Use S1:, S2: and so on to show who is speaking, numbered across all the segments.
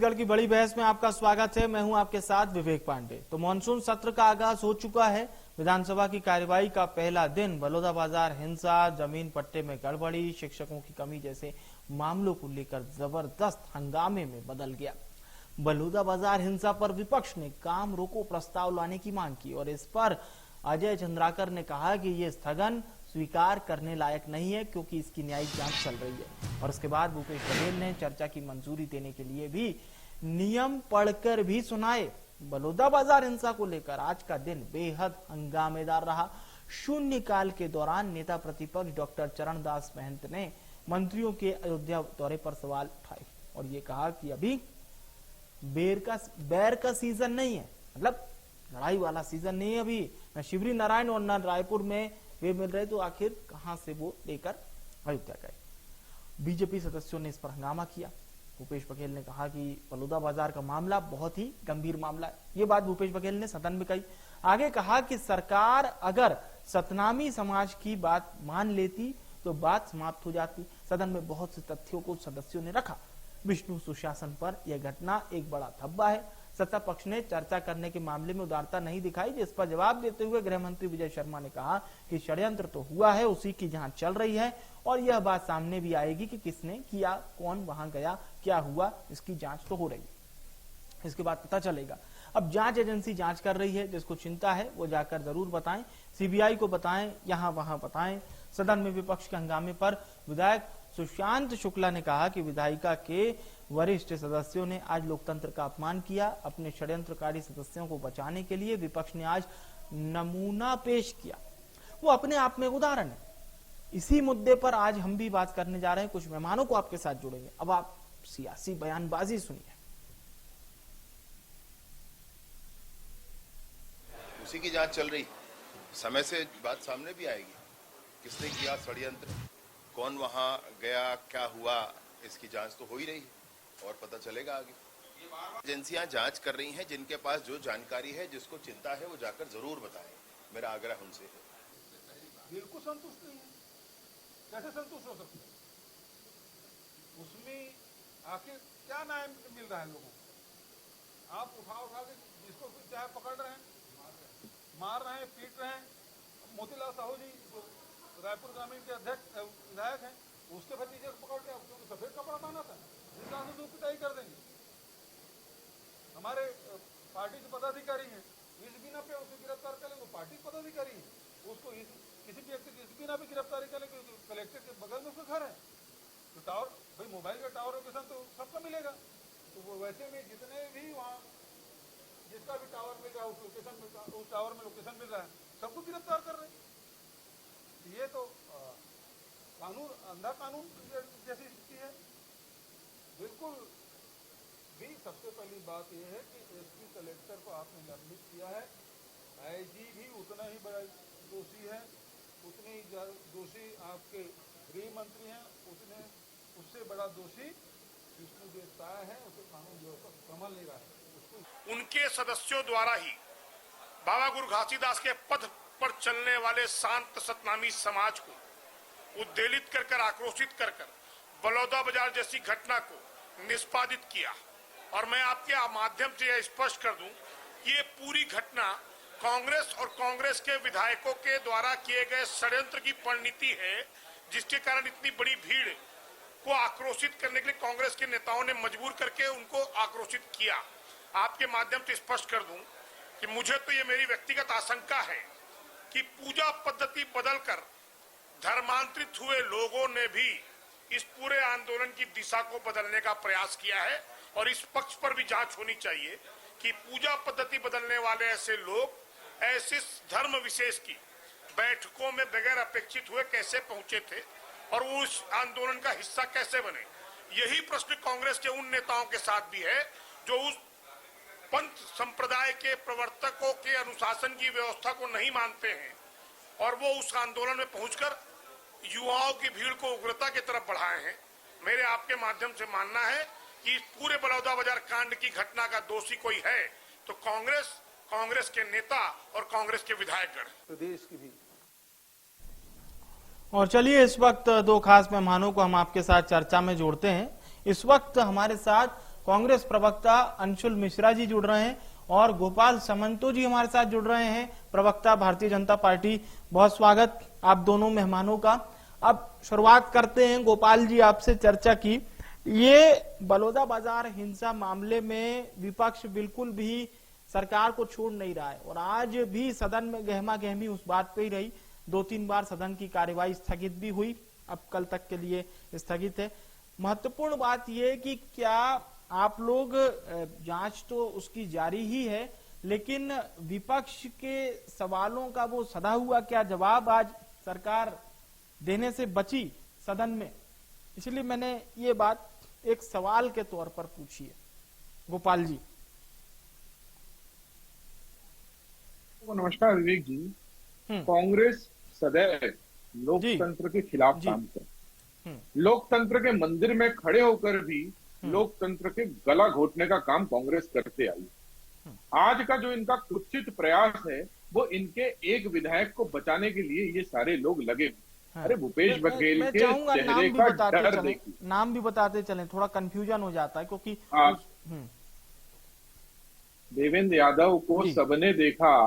S1: छत्तीसगढ़ की बड़ी बहस में आपका स्वागत है। मैं हूं आपके साथ विवेक पांडे। तो मानसून सत्र का आगाज हो चुका है। विधानसभा की कार्यवाही का पहला दिन बलौदाबाजार हिंसा, जमीन पट्टे में गड़बड़ी, शिक्षकों की कमी जैसे मामलों को लेकर जबरदस्त हंगामे में बदल गया। बलौदाबाजार हिंसा पर विपक्ष ने काम रोको प्रस्ताव लाने की मांग की और इस पर अजय चंद्राकर ने कहा कि ये स्थगन स्वीकार करने लायक नहीं है क्योंकि इसकी न्यायिक जांच चल रही है। और उसके बाद भूपेश बघेल ने चर्चा की मंजूरी देने के लिए भी नियम पढ़कर भी सुनाए। बलौदाबाजार हिंसा को लेकर आज का दिन बेहद हंगामेदार रहा। शून्यकाल के दौरान नेता प्रतिपक्ष डॉक्टर चरणदास महंत ने मंत्रियों के अयोध्या दौरे पर सवाल उठाए और ये कहा कि अभी बैर का सीजन नहीं है, मतलब लड़ाई वाला सीजन नहीं है। अभी न शिवरी नारायण और न रायपुर में वे मिल रहे, तो आखिर कहां से वो लेकर अयोध्या गए। बीजेपी सदस्यों ने इस पर हंगामा किया। भूपेश बघेल ने कहा कि बलौदाबाजार का मामला बहुत ही गंभीर मामला है। ये बात भूपेश बघेल ने सदन में कही। आगे कहा कि सरकार अगर सतनामी समाज की बात मान लेती तो बात समाप्त हो जाती। सदन में बहुत से तथ्यों को सदस्यों ने रखा। विष्णु सुशासन पर यह घटना एक बड़ा धब्बा है। सत्ता पक्ष ने चर्चा करने के मामले में उदारता नहीं दिखाई, जिस पर जवाब देते हुए गृह मंत्री विजय शर्मा ने कहा कि षड्यंत्र तो हुआ है, उसी की जांच चल रही है और यह बात सामने भी आएगी कि किसने किया, कौन वहां गया, क्या हुआ, इसकी जांच तो हो रही है। इसके बाद पता चलेगा। अब जांच एजेंसी जांच कर रही है, जिसको चिंता है वो जाकर जरूर बताएं, सीबीआई को बताएं, यहां वहां बताएं। सदन में विपक्ष के हंगामे पर विधायक सुशांत शुक्ला ने कहा कि विधायिका के वरिष्ठ सदस्यों ने आज लोकतंत्र का अपमान किया। अपने षड्यंत्रकारी सदस्यों को बचाने के लिए विपक्ष ने आज नमूना पेश किया, वो अपने आप में उदाहरण है। इसी मुद्दे पर आज हम भी बात करने जा रहे हैं। कुछ मेहमानों को आपके साथ जोड़ेंगे। अब आप सियासी बयानबाजी सुनिए।
S2: उसी की जांच चल रही, समय से बात सामने भी आएगी। किसने किया षड्यंत्र, कौन वहां गया, क्या हुआ, इसकी जांच तो हो ही रही है और पता चलेगा आगे। एजेंसियां जांच कर रही हैं, जिनके पास जो जानकारी है, जिसको चिंता है, वो जाकर जरूर बताएं। मेरा आग्रह उनसे है।
S3: बिल्कुल संतुष्ट नहीं है। कैसे संतुष्ट हो सकते हैं? उसमें आखिर क्या न्याय मिल रहा है लोगों को? आप उठा के जिसको चाहे पकड़ रहे हैं, मार रहे हैं, पीट रहे हैं। मोतीलाल साहू जी जो रायपुर ग्रामीण के अध्यक्ष विधायक हैं, उसके भतीजे को पकड़ के क्योंकि सफेद कपड़ा पहना था, इसका तो पिटाई कर देंगे। हमारे पार्टी के पदाधिकारी हैं, इस बिना पे उसको गिरफ्तार कर लेंगे। पार्टी के पदाधिकारी है, उसको किसी व्यक्ति की इस बिना भी गिरफ्तारी कर लेंगे। कलेक्टर के बगल में उसका घर है, तो टावर, भाई मोबाइल का टावर लोकेशन तो सबका मिलेगा। तो वो वैसे में जितने भी वहाँ जिसका भी टावर मिल रहा है, उस लोकेशन में, उस टावर में लोकेशन मिल रहा है, सबको गिरफ्तार कर रहे हैं। ये तो कानून, अंधा कानून जैसी स्थिति है। बिल्कुल भी सबसे पहली बात यह है कि एसपी कलेक्टर को आपने निलंबित किया है। आईजी भी उतना ही बड़ा दोषी है, उतने ही दोषी आपके गृह मंत्री हैं, उससे बड़ा दोषी विष्णुदेव साय है। उसे कानून व्यवस्था संभाल नहीं रहा है।
S4: उनके सदस्यों द्वारा ही बाबा गुरु घासीदास के पथ पर चलने वाले शांत सतनामी समाज को उद्वेलित कर आक्रोशित कर बलौदाबाजार जैसी घटना को निष्पादित किया। और मैं आपके माध्यम से यह स्पष्ट कर दूं कि ये पूरी घटना कांग्रेस और कांग्रेस के विधायकों के द्वारा किए गए षड्यंत्र की परिणति है, जिसके कारण इतनी बड़ी भीड़ को आक्रोशित करने के लिए कांग्रेस के नेताओं ने मजबूर करके उनको आक्रोशित किया। आपके माध्यम से स्पष्ट कर दूं कि मुझे तो ये मेरी व्यक्तिगत आशंका है कि पूजा पद्धति बदलकर धर्मांतरित हुए लोगों ने भी इस पूरे आंदोलन की दिशा को बदलने का प्रयास किया है और इस पक्ष पर भी जांच होनी चाहिए कि पूजा पद्धति बदलने वाले ऐसे लोग ऐसे धर्म विशेष की बैठकों में बगैर अपेक्षित हुए कैसे पहुंचे थे और वो उस आंदोलन का हिस्सा कैसे बने। यही प्रश्न कांग्रेस के उन नेताओं के साथ भी है जो उस पंथ संप्रदाय के प्रवर्तकों के अनुशासन की व्यवस्था को नहीं मानते हैं और वो उस आंदोलन में पहुंचकर युवाओं की भीड़ को उग्रता की तरफ बढ़ाए हैं। मेरे आपके माध्यम से मानना है कि इस पूरे बलौदाबाजार कांड की घटना का दोषी कोई है तो कांग्रेस के नेता और कांग्रेस के विधायकगण
S3: प्रदेश की भी।
S1: और चलिए इस वक्त दो खास मेहमानों को हम आपके साथ चर्चा में जोड़ते हैं। इस वक्त हमारे साथ कांग्रेस प्रवक्ता अंशुल मिश्रा जी जुड़ रहे हैं और गोपाल समंतो जी हमारे साथ जुड़ रहे हैं, प्रवक्ता भारतीय जनता पार्टी। बहुत स्वागत आप दोनों मेहमानों का। अब शुरुआत करते हैं गोपाल जी आपसे चर्चा की। ये बलौदाबाजार हिंसा मामले में विपक्ष बिल्कुल भी सरकार को छोड़ नहीं रहा है और आज भी सदन में गहमा गहमी उस बात पे ही रही। 2-3 बार सदन की कार्यवाही स्थगित भी हुई, अब कल तक के लिए स्थगित है। महत्वपूर्ण बात यह कि क्या आप लोग, जांच तो उसकी जारी ही है, लेकिन विपक्ष के सवालों का वो सधा हुआ क्या जवाब आज सरकार देने से बची सदन में, इसलिए मैंने ये बात एक सवाल के तौर पर पूछी है। गोपाल जी।
S3: नमस्कार विवेक जी। कांग्रेस सदैव लोकतंत्र के खिलाफ काम करती है। लोकतंत्र के मंदिर में खड़े होकर भी लोकतंत्र के गला घोटने का काम कांग्रेस करते आई। आज का जो इनका कुत्सित प्रयास है वो इनके एक विधायक को बचाने के लिए ये सारे लोग लगे। अरे भूपेश बघेल के चेहरे का डर देखिए।
S1: नाम भी बताते चलें, थोड़ा कंफ्यूजन हो जाता है क्योंकि
S3: देवेंद्र यादव को सबने देखा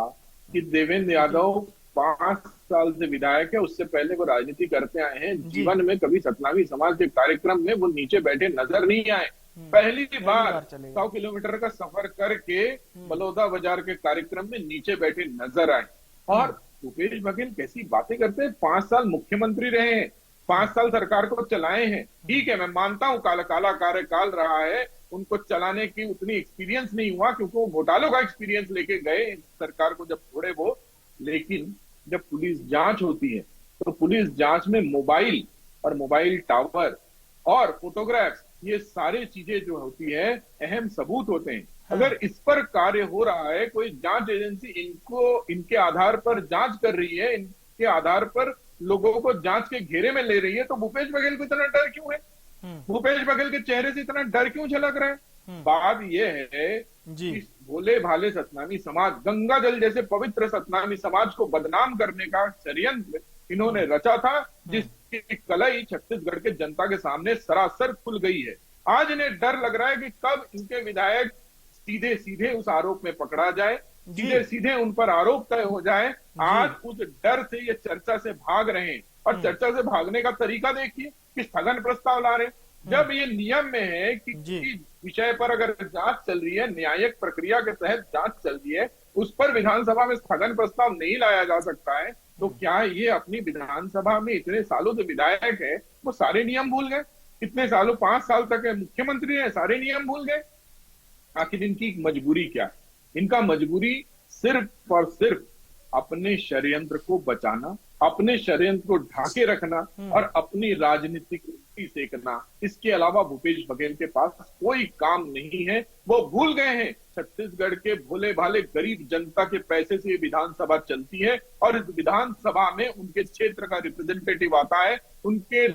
S3: कि देवेंद्र यादव 5 साल से विधायक है, उससे पहले वो राजनीति करते आए हैं। जीवन में कभी सतनामी समाज के कार्यक्रम में वो नीचे बैठे नजर नहीं आए। पहली बार 100 किलोमीटर का सफर करके बलौदाबाजार के कार्यक्रम में नीचे बैठे नजर आए। और भूपेश बघेल कैसी बातें करते हैं। 5 साल मुख्यमंत्री रहे हैं, 5 साल सरकार को चलाए हैं। ठीक है, मैं मानता हूं काला कार्यकाल रहा है, उनको चलाने की उतनी एक्सपीरियंस नहीं हुआ क्योंकि वो घोटालों का एक्सपीरियंस लेके गए सरकार को जब छोड़े वो। लेकिन जब पुलिस जांच होती है तो पुलिस जांच में मोबाइल और मोबाइल टावर और फोटोग्राफ्स, ये सारी चीजें जो होती है अहम सबूत होते हैं। अगर इस पर कार्य हो रहा है, कोई जांच एजेंसी इनके आधार पर जांच कर रही है, इनके आधार पर लोगों को जांच के घेरे में ले रही है, तो भूपेश बघेल को इतना डर क्यों है? भूपेश बघेल के चेहरे से इतना डर क्यों झलक रहा है? बात यह है कि भोले भाले सतनामी समाज, गंगा जल जैसे पवित्र सतनामी समाज को बदनाम करने का षड्यंत्र इन्होंने रचा था, जिसकी कलई छत्तीसगढ़ के जनता के सामने सरासर खुल गई है। आज इन्हें डर लग रहा है कि कब इनके विधायक सीधे सीधे उस आरोप में पकड़ा जाए, सीधे सीधे उन पर आरोप तय हो जाए। आज उस डर से ये चर्चा से भाग रहे हैं और चर्चा से भागने का तरीका देखिए कि स्थगन प्रस्ताव ला रहे हैं। जब ये नियम में है कि विषय पर अगर जांच चल रही है, न्यायिक प्रक्रिया के तहत जांच चल रही है, उस पर विधानसभा में स्थगन प्रस्ताव नहीं लाया जा सकता है, तो क्या ये अपनी विधानसभा में इतने सालों से विधायक है वो सारे नियम भूल गए? इतने सालों 5 साल तक मुख्यमंत्री है, सारे नियम भूल गए? आखिर इनकी मजबूरी क्या है? इनका मजबूरी सिर्फ और सिर्फ अपने षड्यंत्र को बचाना, अपने षड्यंत्र को ढाके रखना और अपनी राजनीतिक रोटी सेकना। इसके अलावा भूपेश बघेल के पास कोई काम नहीं है। वो भूल गए हैं छत्तीसगढ़ के भोले भाले गरीब जनता के पैसे से ये विधानसभा चलती है और इस विधानसभा में उनके क्षेत्र का रिप्रेजेंटेटिव आता है। उनके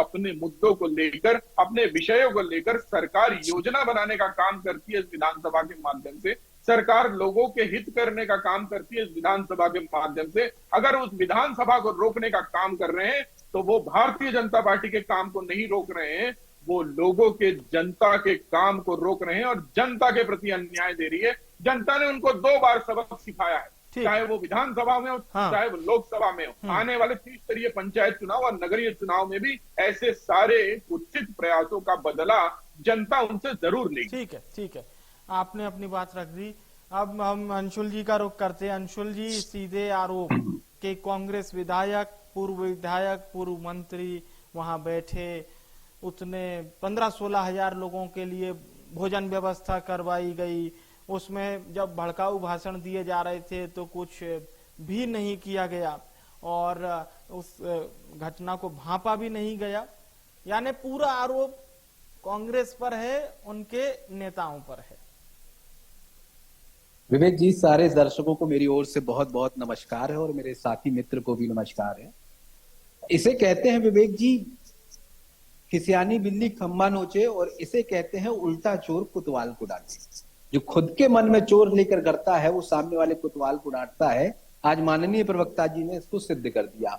S3: अपने मुद्दों को लेकर, अपने विषयों को लेकर सरकार योजना बनाने का काम करती है इस विधानसभा के माध्यम से। सरकार लोगों के हित करने का काम करती है इस विधानसभा के माध्यम से। अगर उस विधानसभा को रोकने का काम कर रहे हैं तो वो भारतीय जनता पार्टी के काम को नहीं रोक रहे हैं, वो लोगों के, जनता के काम को रोक रहे हैं और जनता के प्रति अन्याय दे रही है। जनता ने उनको 2 बार सबक सिखाया है, चाहे वो विधानसभा में हो, चाहे वो लोकसभा में हो। आने वाले 30 स्तरीय पंचायत चुनाव और नगरीय चुनाव में भी ऐसे सारे कुत्सित प्रयासों का बदला जनता उनसे जरूर लेगी।
S1: ठीक है, आपने अपनी बात रख दी। अब हम अंशुल जी का रुख करते हैं। अंशुल जी, सीधे आरोप के कांग्रेस विधायक, पूर्व मंत्री वहां बैठे, उतने 15-16 हजार लोगों के लिए भोजन व्यवस्था करवाई गई, उसमें जब भड़काऊ भाषण दिए जा रहे थे तो कुछ भी नहीं किया गया और उस घटना को भांपा भी नहीं गया। यानी पूरा आरोप कांग्रेस पर है, उनके नेताओं पर है।
S5: विवेक जी, सारे दर्शकों को मेरी ओर से बहुत बहुत नमस्कार है और मेरे साथी मित्र को भी नमस्कार है। इसे कहते हैं विवेक जी, खिसियानी बिल्ली खंबा नोचे, और इसे कहते हैं उल्टा चोर कुतवाल को डांटे। जो खुद के मन में चोर लेकर करता है वो सामने वाले कुतवाल को डांटता है। आज माननीय प्रवक्ता जी ने इसको सिद्ध कर दिया।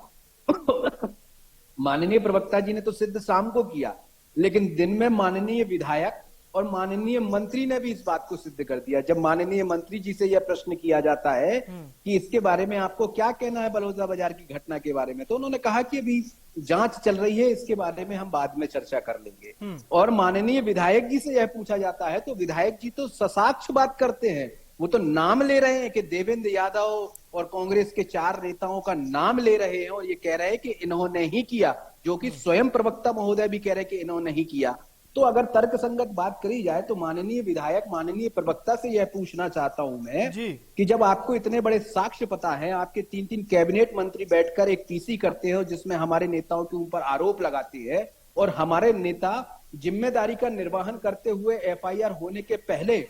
S5: माननीय प्रवक्ता जी ने तो सिद्ध शाम को किया, लेकिन दिन में माननीय विधायक और माननीय मंत्री ने भी इस बात को सिद्ध कर दिया। जब माननीय मंत्री जी से यह प्रश्न किया जाता है कि इसके बारे में आपको क्या कहना है बलौदा बाजार की घटना के बारे में, तो उन्होंने कहा कि अभी जांच चल रही है, इसके बारे में हम बाद में चर्चा कर लेंगे। और माननीय विधायक जी से यह पूछा जाता है तो विधायक जी तो ससाक्ष बात करते हैं, वो तो नाम ले रहे हैं कि देवेंद्र यादव और कांग्रेस के 4 नेताओं का नाम ले रहे हैं और ये कह रहे हैं कि इन्होंने ही किया, जो कि स्वयं प्रवक्ता महोदय भी कह रहे हैं कि इन्होंने ही किया। तो अगर तर्कसंगत बात करी जाए तो माननीय विधायक, माननीय प्रवक्ता से यह पूछना चाहता हूं मैं कि जब आपको इतने बड़े साक्ष्य पता है, आपके 3-3 कैबिनेट मंत्री बैठकर एक पीसी करते हो जिसमें हमारे नेताओं के ऊपर आरोप लगाते हैं और हमारे नेता जिम्मेदारी का निर्वहन करते हुए एफआईआर होने के पहले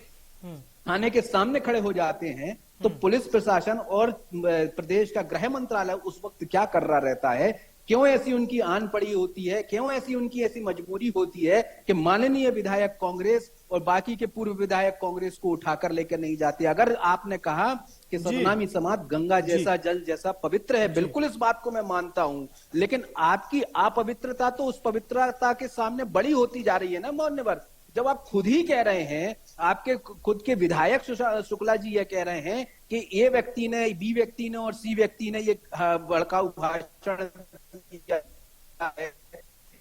S5: थाने के सामने खड़े हो जाते हैं, तो पुलिस प्रशासन और प्रदेश का गृह मंत्रालय उस वक्त क्या कर रहा रहता है? क्यों ऐसी उनकी आन पड़ी होती है? क्यों ऐसी उनकी ऐसी मजबूरी होती है कि माननीय विधायक कांग्रेस और बाकी के पूर्व विधायक कांग्रेस को उठाकर लेकर नहीं जाते? अगर आपने कहा कि सतनामी समाज गंगा जैसा, जल जैसा पवित्र है, बिल्कुल इस बात को मैं मानता हूं, लेकिन आपकी अपवित्रता तो उस पवित्रता के सामने बड़ी होती जा रही है ना मान्यवर। जब आप खुद ही कह रहे हैं, आपके खुद के विधायक शुक्ला जी ये कह रहे हैं कि ए व्यक्ति ने, बी व्यक्ति ने और सी व्यक्ति ने ये भड़काऊ भाषण किया है,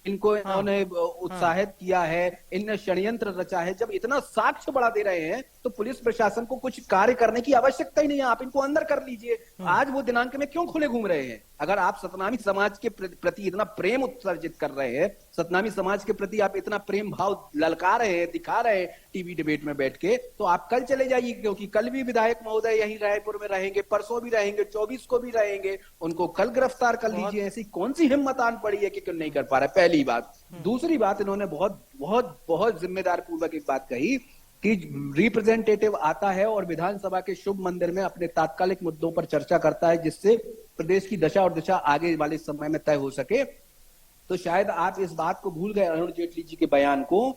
S5: इनको इन्होंने उत्साहित किया है, इनने षड्यंत्र रचा है। जब इतना साक्ष्य बढ़ा दे रहे हैं तो पुलिस प्रशासन को कुछ कार्य करने की आवश्यकता ही नहीं है, आप इनको अंदर कर लीजिए। आज वो दिनांक में क्यों खुले घूम रहे हैं? अगर आप सतनामी समाज के प्रति इतना प्रेम उत्सर्जित कर रहे हैं, सतनामी समाज के प्रति आप इतना प्रेम भाव ललका रहे हैं, दिखा रहे हैं टीवी डिबेट में बैठ के, तो आप कल चले जाइए, क्योंकि कल भी विधायक महोदय यहीं रायपुर में रहेंगे, परसों भी रहेंगे, 24 को भी रहेंगे, उनको कल गिरफ्तार कर लीजिए। ऐसी कौन सी हिम्मत आन पड़ी है कि क्यों नहीं कर पा रहे? पहली बात। दूसरी बात, इन्होंने बहुत बहुत बहुत जिम्मेदार पूर्वक एक बात कही कि रिप्रेजेंटेटिव आता है और विधानसभा के शुभ मंदिर में अपने तात्कालिक मुद्दों पर चर्चा करता है जिससे प्रदेश की दशा और दिशा आगे वाले समय में तय हो सके। तो शायद आप इस बात को भूल गए अरुण जेटली जी के बयान को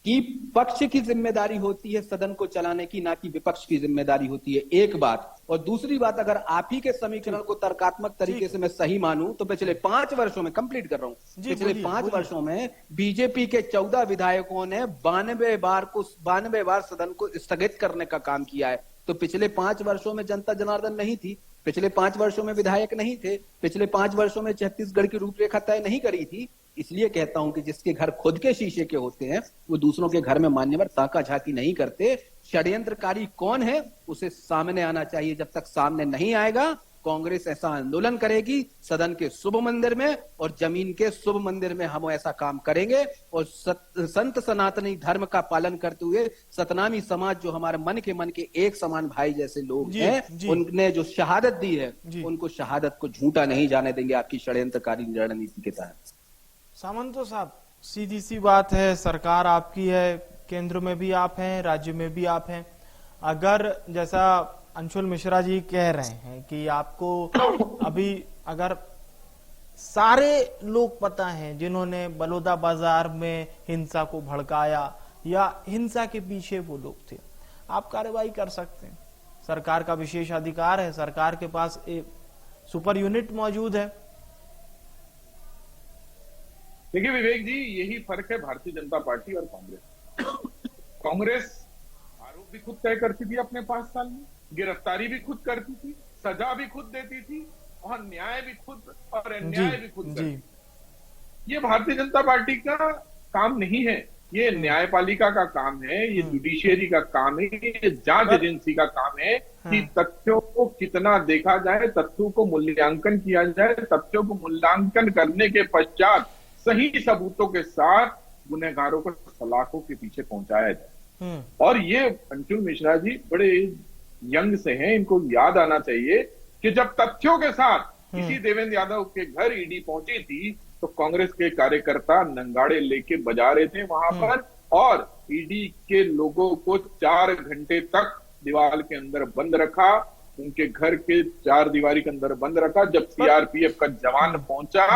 S5: कि पक्ष की जिम्मेदारी होती है सदन को चलाने की, ना कि विपक्ष की जिम्मेदारी होती है, एक बात। और दूसरी बात, अगर आप ही के समीकरण को तर्कात्मक तरीके से मैं सही मानूं तो पिछले 5 वर्षों में, कंप्लीट कर रहा हूं, पिछले 5 वर्षों में बीजेपी के 14 विधायकों ने 92 बार सदन को स्थगित करने का काम किया है। तो पिछले 5 वर्षों में जनता जनार्दन नहीं थी, पिछले 5 वर्षों में विधायक नहीं थे, पिछले 5 वर्षों में छत्तीसगढ़ की रूपरेखा तय नहीं करी थी। इसलिए कहता हूं कि जिसके घर खुद के शीशे के होते हैं वो दूसरों के घर में मान्यवर ताका झाकी नहीं करते। षड्यंत्रकारी कौन है उसे सामने आना चाहिए। जब तक सामने नहीं आएगा, कांग्रेस ऐसा आंदोलन करेगी सदन के शुभ मंदिर में और जमीन के शुभ मंदिर में हम ऐसा काम करेंगे। और संत सनातनी धर्म का पालन करते हुए सतनामी समाज, जो हमारे मन के एक समान भाई जैसे लोग हैं, उनने जो शहादत दी है, उनको शहादत को झूठा नहीं जाने देंगे आपकी षड्यंत्रकारी रणनीति के तहत।
S1: सामंतो साहब, सीधी सी बात है, सरकार आपकी है, केंद्र में भी आप हैं, राज्य में भी आप हैं। अगर जैसा अंशुल मिश्रा जी कह रहे हैं कि आपको अभी अगर सारे लोग पता हैं जिन्होंने बलौदा बाजार में हिंसा को भड़काया या हिंसा के पीछे वो लोग थे, आप कार्रवाई कर सकते हैं। सरकार का विशेष अधिकार है, सरकार के पास एक सुपर यूनिट मौजूद है।
S3: देखिए विवेक जी, यही फर्क है भारतीय जनता पार्टी और कांग्रेस। कांग्रेस आरोप भी खुद तय करती थी अपने 5 साल में, गिरफ्तारी भी खुद करती थी, सजा भी खुद देती थी और न्याय भी खुद और अन्याय भी खुद करती थी। ये भारतीय जनता पार्टी का काम नहीं है, ये न्यायपालिका का काम है, ये जुडिशियरी का काम है, ये जांच एजेंसी का काम है कि तथ्यों को कितना देखा जाए, तथ्यों को मूल्यांकन किया जाए, तथ्यों को मूल्यांकन करने के पश्चात सही सबूतों के साथ गुनहगारों को सलाखों के पीछे पहुंचाया जाए। और ये अंशुल मिश्रा जी बड़े यंग से हैं, इनको याद आना चाहिए कि जब तथ्यों के साथ किसी देवेंद्र यादव के घर ईडी पहुंची थी तो कांग्रेस के कार्यकर्ता नंगाड़े लेके बजा रहे थे वहां पर, और ईडी के लोगों को 4 घंटे तक दीवार के अंदर बंद रखा, उनके घर के 4 दीवारी के अंदर बंद रखा। जब सीआरपीएफ का जवान पहुंचा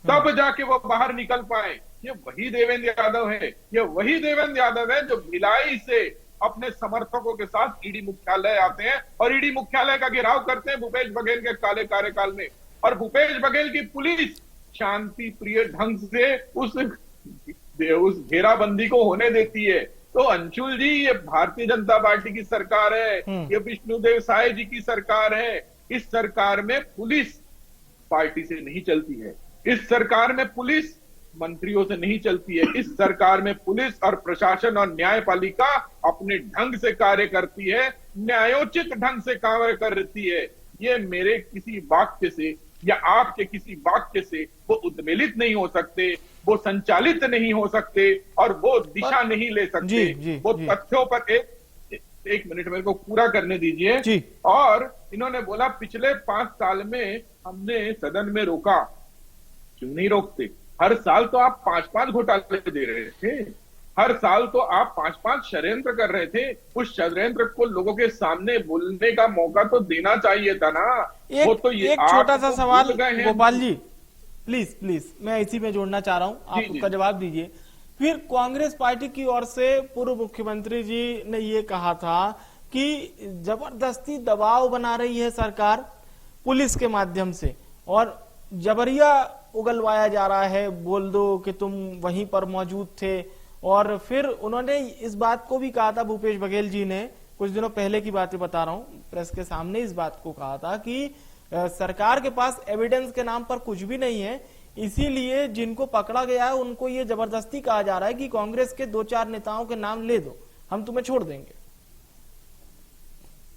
S3: तब जाके वो बाहर निकल पाए। ये वही देवेंद्र यादव है, ये वही देवेंद्र यादव है जो भिलाई से अपने समर्थकों के साथ ईडी मुख्यालय आते हैं और ईडी मुख्यालय का घेराव करते हैं भूपेश बघेल के काले कार्यकाल में। और भूपेश बघेल की पुलिस शांति प्रिय ढंग से उस घेराबंदी को होने देती है तो अंशुल जी, ये भारतीय जनता पार्टी की सरकार है, ये विष्णुदेव साय जी की सरकार है। इस सरकार में पुलिस पार्टी से नहीं चलती है, इस सरकार में पुलिस मंत्रियों से नहीं चलती है, इस सरकार में पुलिस और प्रशासन और न्यायपालिका अपने ढंग से कार्य करती है, न्यायोचित ढंग से कार्य करती है। ये मेरे किसी वाक्य से या आपके किसी वाक्य से वो उद्वेलित नहीं हो सकते, वो संचालित नहीं हो सकते और वो दिशा नहीं ले सकते। वो तथ्यों पर एक मिनट मेरे को पूरा करने दीजिए। और इन्होंने बोला पिछले 5 साल में हमने सदन में रोका, क्यों नहीं रोकते? हर साल तो आप 5-5 घोटाले दे रहे थे, हर साल तो आप 5-5 षड्यंत्र कर रहे थे। उस षड्यंत्र को लोगों के सामने बोलने का मौका तो देना चाहिए था ना। वो तो ये
S1: एक छोटा सा सवाल गोपाल जी, प्लीज मैं इसी में जोड़ना चाह रहा हूं, आप उसका जवाब दीजिए। फिर कांग्रेस पार्टी की ओर से पूर्व मुख्यमंत्री जी ने ये कहा था कि जबरदस्ती दबाव बना रही है सरकार पुलिस के माध्यम से और जबरिया उगलवाया जा रहा है, बोल दो कि तुम वहीं पर मौजूद थे। और फिर उन्होंने इस बात को भी कहा था, भूपेश बघेल जी ने कुछ दिनों पहले की बातें बता रहा हूं, प्रेस के सामने इस बात को कहा था कि सरकार के पास एविडेंस के नाम पर कुछ भी नहीं है, इसीलिए जिनको पकड़ा गया है उनको ये जबरदस्ती कहा जा रहा है कि कांग्रेस के 2-4 नेताओं के नाम ले दो, हम तुम्हें छोड़ देंगे।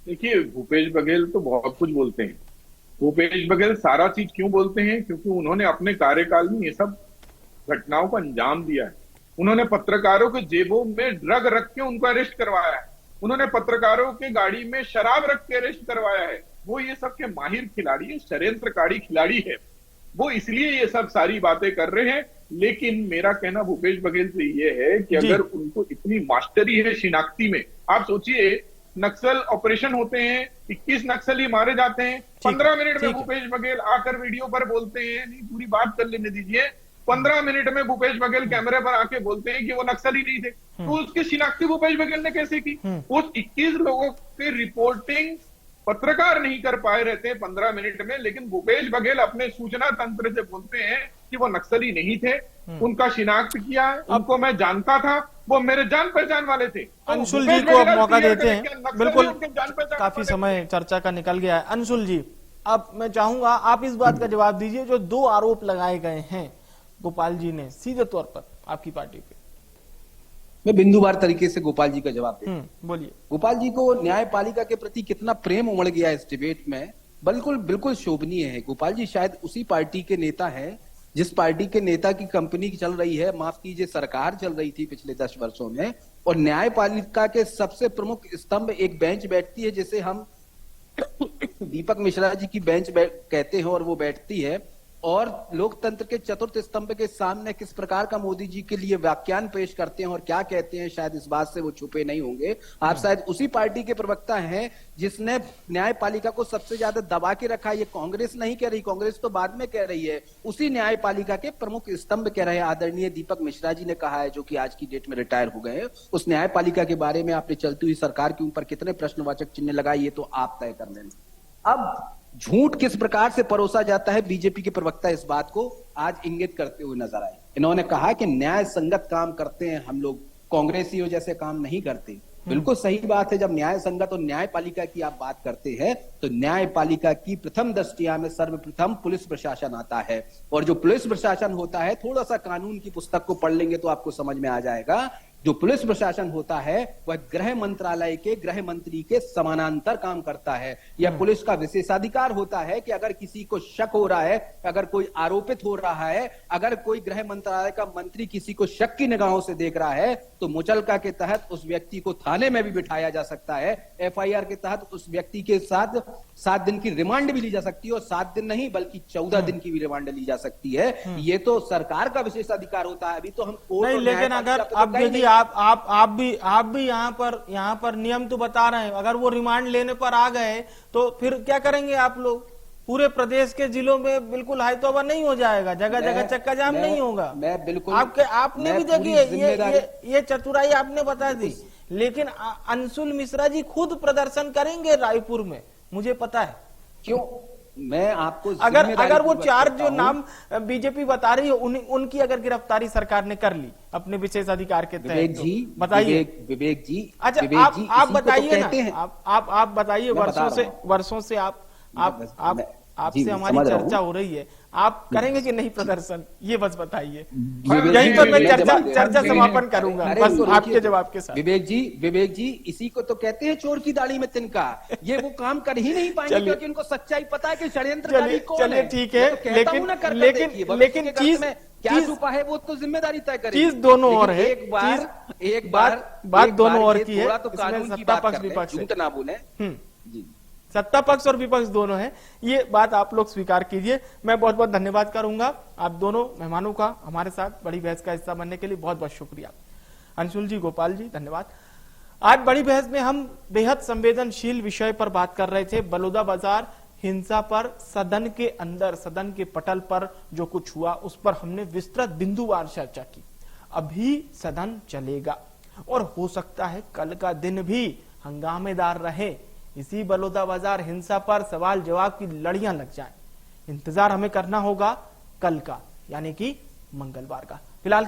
S3: देखिए, भूपेश बघेल तो बहुत कुछ बोलते हैं। भूपेश बघेल सारा चीज क्यों बोलते हैं? क्योंकि उन्होंने अपने कार्यकाल में ये सब घटनाओं को अंजाम दिया है। उन्होंने पत्रकारों के जेबों में ड्रग रख के उनको अरेस्ट करवाया है, उन्होंने पत्रकारों के गाड़ी में शराब रख के अरेस्ट करवाया है। वो ये सब के माहिर खिलाड़ी है, षड्यंत्रकारी खिलाड़ी है, वो इसलिए ये सब सारी बातें कर रहे हैं। लेकिन मेरा कहना भूपेश बघेल से ये है कि अगर उनको इतनी मास्टरी है शिनाख्ती में, आप सोचिए नक्सल ऑपरेशन होते हैं, 21 नक्सली मारे जाते हैं, 15 मिनट में भूपेश बघेल आकर वीडियो पर बोलते हैं, नहीं पूरी बात कर लेने दीजिए, 15 मिनट में भूपेश बघेल कैमरे पर आके बोलते हैं कि वो नक्सली नहीं थे। तो उसकी शिनाख्ती भूपेश बघेल ने कैसे की? उस 21 लोगों की रिपोर्टिंग पत्रकार नहीं कर पाए रहते 15 मिनट में, लेकिन भूपेश बघेल अपने सूचना तंत्र से बोलते हैं कि वो नक्सली नहीं थे, उनका शिनाख्त किया, उनको मैं जानता था, वो मेरे जान पहचान वाले थे।
S1: अंशुल जी को अब मौका देते हैं, बिल्कुल काफी समय चर्चा का निकल गया है। अंशुल जी, अब मैं चाहूंगा आप इस बात का जवाब दीजिए, जो 2 आरोप लगाए गए हैं गोपाल जी ने सीधे तौर पर आपकी पार्टी पे।
S5: मैं बिंदुवार तरीके से गोपाल जी का जवाब देता हूं।
S1: बोलिए।
S5: गोपाल जी को न्यायपालिका के प्रति कितना प्रेम उमड़ गया इस डिबेट में, बिल्कुल शोभनीय है। गोपाल जी शायद उसी पार्टी के नेता हैं जिस पार्टी के नेता की कंपनी चल रही है, माफ कीजिए सरकार चल रही थी पिछले 10 वर्षों में, और न्यायपालिका के सबसे प्रमुख स्तंभ एक बेंच बैठती है जिसे हम दीपक मिश्रा जी की बेंच कहते हैं, और वो बैठती है और लोकतंत्र के चतुर्थ स्तंभ के सामने किस प्रकार का मोदी जी के लिए व्याख्यान पेश करते हैं और क्या कहते हैं, शायद इस बात से वो छुपे नहीं होंगे। आप शायद उसी पार्टी के प्रवक्ता हैं जिसने न्यायपालिका को सबसे ज्यादा दबा के रखा। ये कांग्रेस नहीं कह रही, कांग्रेस तो बाद में कह रही है, उसी न्यायपालिका के प्रमुख स्तंभ कह रहे हैं आदरणीय दीपक मिश्रा जी ने कहा है, जो कि आज की डेट में रिटायर हो गए हैं। उस न्यायपालिका के बारे में आपने चलती हुई सरकार के ऊपर कितने प्रश्नवाचक चिन्ह लगाए, ये तो आप तय कर लेना। अब झूठ किस प्रकार से परोसा जाता है, बीजेपी के प्रवक्ता इस बात को आज इंगित करते हुए नजर आए। इन्होंने कहा कि न्याय संगत काम करते हैं हम लोग, कांग्रेसियों जैसे काम नहीं करते। बिल्कुल सही बात है। जब न्याय संगत और न्यायपालिका की आप बात करते हैं तो न्यायपालिका की प्रथम दृष्टिया में सर्वप्रथम पुलिस प्रशासन आता है, और जो पुलिस प्रशासन होता है, थोड़ा सा कानून की पुस्तक को पढ़ लेंगे तो आपको समझ में आ जाएगा, जो पुलिस प्रशासन होता है वह गृह मंत्रालय के गृह मंत्री के समानांतर काम करता है। यह पुलिस का विशेषाधिकार होता है कि अगर किसी को शक हो रहा है, अगर कोई आरोपित हो रहा है, अगर कोई गृह मंत्रालय का मंत्री किसी को शक की निगाहों से देख रहा है, तो मुचलका के तहत उस व्यक्ति को थाने में भी बिठाया जा सकता है। एफआईआर के तहत उस व्यक्ति के साथ 7 दिन की रिमांड भी ली जा सकती है, और 7 दिन नहीं बल्कि 14 दिन की भी रिमांड ली जा सकती है। ये तो सरकार का विशेषाधिकार होता है। अभी तो हम
S1: नहीं, लेकिन अगर अब यदि आप भी यहाँ पर नियम तो बता रहे हैं, अगर वो रिमांड लेने पर आ गए तो फिर क्या करेंगे आप लोग? पूरे प्रदेश के जिलों में बिल्कुल हाई तौबा नहीं हो जाएगा, जगह जगह चक्का जाम नहीं होगा।
S5: मैं बिल्कुल
S1: आपने भी देखिए ये चतुराई आपने बता दी, लेकिन अंशुल मिश्रा जी खुद प्रदर्शन करेंगे रायपुर में, मुझे पता है।
S5: क्यों मैं आपको
S1: अगर वो 4 जो
S5: बताता हूं।
S1: नाम बीजेपी बता रही है उनकी अगर गिरफ्तारी सरकार ने कर ली अपने विशेष अधिकार के
S5: विवेक
S1: तहत,
S5: जी,
S1: तो बताइए।
S5: विवेक जी,
S1: अच्छा,
S5: विवेक
S1: आप
S5: जी,
S1: आप
S5: इसी को तो
S1: बताइए
S5: कहते हैं।
S1: ना, आप बताइए।
S5: मैं बता रहा हूं।
S1: वर्षों से आपसे हमारी चर्चा हो रही है, आप करेंगे कि नहीं प्रदर्शन, ये बस बताइए। यहीं पर मैं चर्चा समापन करूंगा बस आपके जवाब के साथ।
S5: विवेक जी, इसी को तो कहते हैं चोर की दाढ़ी में तिनका। ये वो काम कर ही नहीं पाएंगे क्योंकि उनको सच्चाई पता है कि षड्यंत्रकारी कौन है।
S1: चलिए ठीक है, लेकिन चीज
S5: क्या छुपा है वो तो जिम्मेदारी तय करेगी।
S1: चीज दोनों और है,
S5: एक बात
S1: दोनों और की है,
S5: तो कानून की बात कर रहे हैं, झूठ ना बोले जी।
S1: सत्ता पक्ष और विपक्ष दोनों है, ये बात आप लोग स्वीकार कीजिए। मैं बहुत बहुत धन्यवाद करूंगा आप दोनों मेहमानों का हमारे साथ बड़ी बहस का हिस्सा बनने के लिए, बहुत बहुत शुक्रिया। अंशुल जी, गोपाल जी, धन्यवाद। आज बड़ी बहस में हम बेहद संवेदनशील विषय पर बात कर रहे थे, बलौदाबाजार हिंसा पर। सदन के अंदर, सदन के पटल पर जो कुछ हुआ उस पर हमने विस्तृत बिंदुवार चर्चा की। अभी सदन चलेगा और हो सकता है कल का दिन भी हंगामेदार रहे, इसी बलौदाबाजार हिंसा पर सवाल जवाब की लड़ियां लग जाएं। इंतजार हमें करना होगा कल का, यानी कि मंगलवार का। फिलहाल